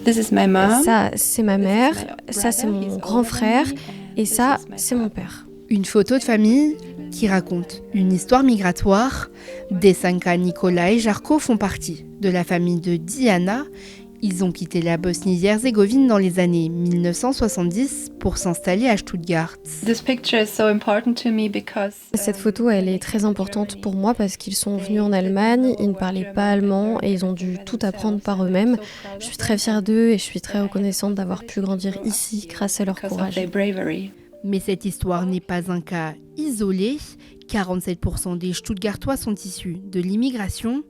Ça, c'est ma mère, ça, c'est mon grand frère, et ça, c'est mon père. Une photo de famille qui raconte une histoire migratoire. Desanka, Nicolas et Jarko font partie de la famille de Diana. Ils ont quitté la Bosnie-Herzégovine dans les années 1970 pour s'installer à Stuttgart. Cette photo, elle est très importante pour moi parce qu'ils sont venus en Allemagne, ils ne parlaient pas allemand et ils ont dû tout apprendre par eux-mêmes. Je suis très fière d'eux et je suis très reconnaissante d'avoir pu grandir ici grâce à leur courage. Mais cette histoire n'est pas un cas isolé. 47% des Stuttgartois sont issus de l'immigration.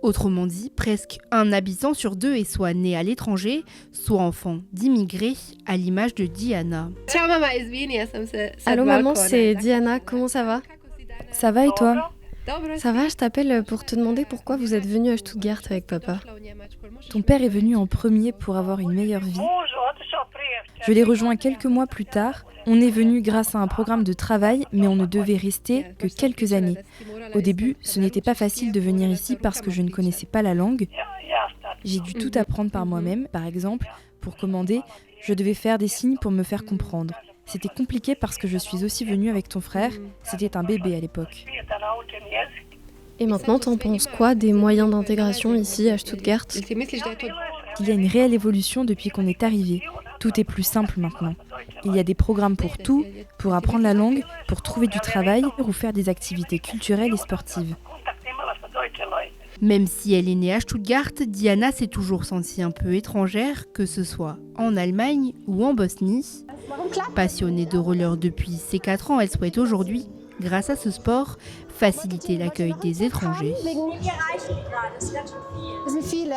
Autrement dit, presque un habitant sur deux est soit né à l'étranger, soit enfant d'immigrés, à l'image de Diana. Allô maman, c'est Diana, comment ça va ? Ça va et toi ? Ça va, je t'appelle pour te demander pourquoi vous êtes venu à Stuttgart avec papa. Ton père est venu en premier pour avoir une meilleure vie. Je l'ai rejoint quelques mois plus tard. On est venu grâce à un programme de travail, mais on ne devait rester que quelques années. Au début, ce n'était pas facile de venir ici parce que je ne connaissais pas la langue. J'ai dû tout apprendre par moi-même. Par exemple, pour commander, je devais faire des signes pour me faire comprendre. C'était compliqué parce que je suis aussi venue avec ton frère. C'était un bébé à l'époque. Et maintenant, t'en penses quoi des moyens d'intégration ici à Stuttgart ? Il y a une réelle évolution depuis qu'on est arrivé. Tout est plus simple maintenant. Il y a des programmes pour tout, pour apprendre la langue, pour trouver du travail ou faire des activités culturelles et sportives. Même si elle est née à Stuttgart, Diana s'est toujours sentie un peu étrangère, que ce soit en Allemagne ou en Bosnie. Passionnée de roller depuis ses 4 ans, elle souhaite aujourd'hui, grâce à ce sport, faciliter l'accueil des étrangers.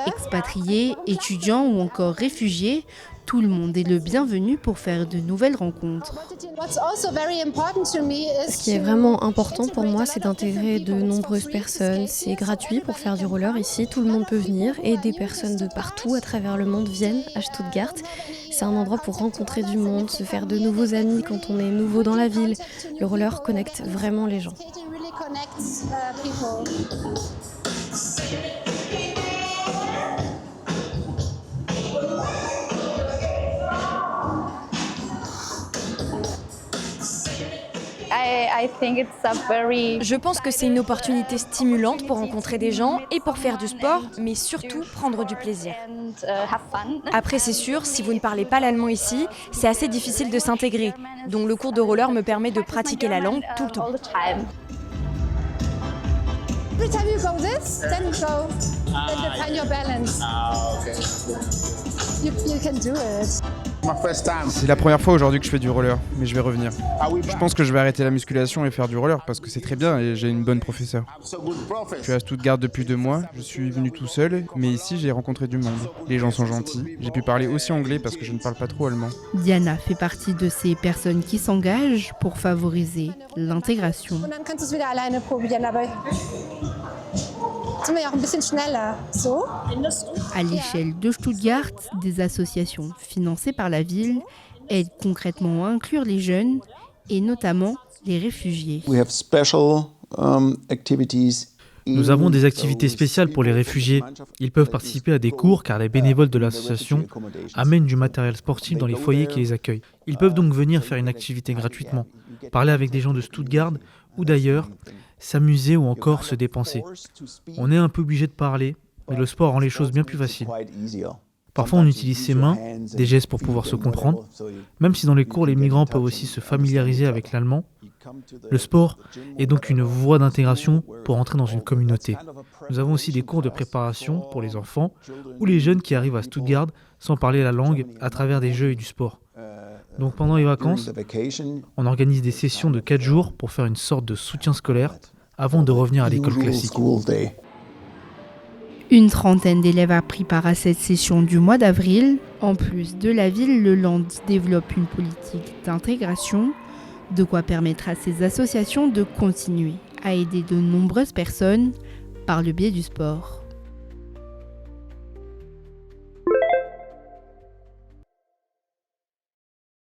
Expatriés, étudiants ou encore réfugiés, tout le monde est le bienvenu pour faire de nouvelles rencontres. Ce qui est vraiment important pour moi, c'est d'intégrer de nombreuses personnes. C'est gratuit pour faire du roller ici, tout le monde peut venir et des personnes de partout à travers le monde viennent à Stuttgart. C'est un endroit pour rencontrer du monde, se faire de nouveaux amis quand on est nouveau dans la ville. Le roller connecte vraiment les gens. Je pense que c'est une opportunité stimulante pour rencontrer des gens et pour faire du sport, mais surtout prendre du plaisir. Après, c'est sûr, si vous ne parlez pas l'allemand ici, c'est assez difficile de s'intégrer. Donc le cours de roller me permet de pratiquer la langue tout le temps. Every time you go this, then you find your balance. You can do it. C'est la première fois aujourd'hui que je fais du roller, mais je vais revenir. Je pense que je vais arrêter la musculation et faire du roller parce que c'est très bien et j'ai une bonne professeure. Je suis à Stuttgart depuis 2 mois, je suis venu tout seul, mais ici j'ai rencontré du monde. Les gens sont gentils, j'ai pu parler aussi anglais parce que je ne parle pas trop allemand. Diana fait partie de ces personnes qui s'engagent pour favoriser l'intégration. À l'échelle de Stuttgart, des associations financées par la ville aident concrètement à inclure les jeunes et notamment les réfugiés. Nous avons des activités spéciales pour les réfugiés. Ils peuvent participer à des cours car les bénévoles de l'association amènent du matériel sportif dans les foyers qui les accueillent. Ils peuvent donc venir faire une activité gratuitement, parler avec des gens de Stuttgart ou d'ailleurs, s'amuser ou encore se dépenser. On est un peu obligé de parler, mais le sport rend les choses bien plus faciles. Parfois on utilise ses mains, des gestes pour pouvoir se comprendre. Même si dans les cours les migrants peuvent aussi se familiariser avec l'allemand, le sport est donc une voie d'intégration pour entrer dans une communauté. Nous avons aussi des cours de préparation pour les enfants ou les jeunes qui arrivent à Stuttgart sans parler la langue à travers des jeux et du sport. Donc pendant les vacances, on organise des sessions de 4 jours pour faire une sorte de soutien scolaire avant de revenir à l'école classique. Une trentaine d'élèves a pris part à cette session du mois d'avril. En plus de la ville, le Land développe une politique d'intégration, de quoi permettre à ces associations de continuer à aider de nombreuses personnes par le biais du sport.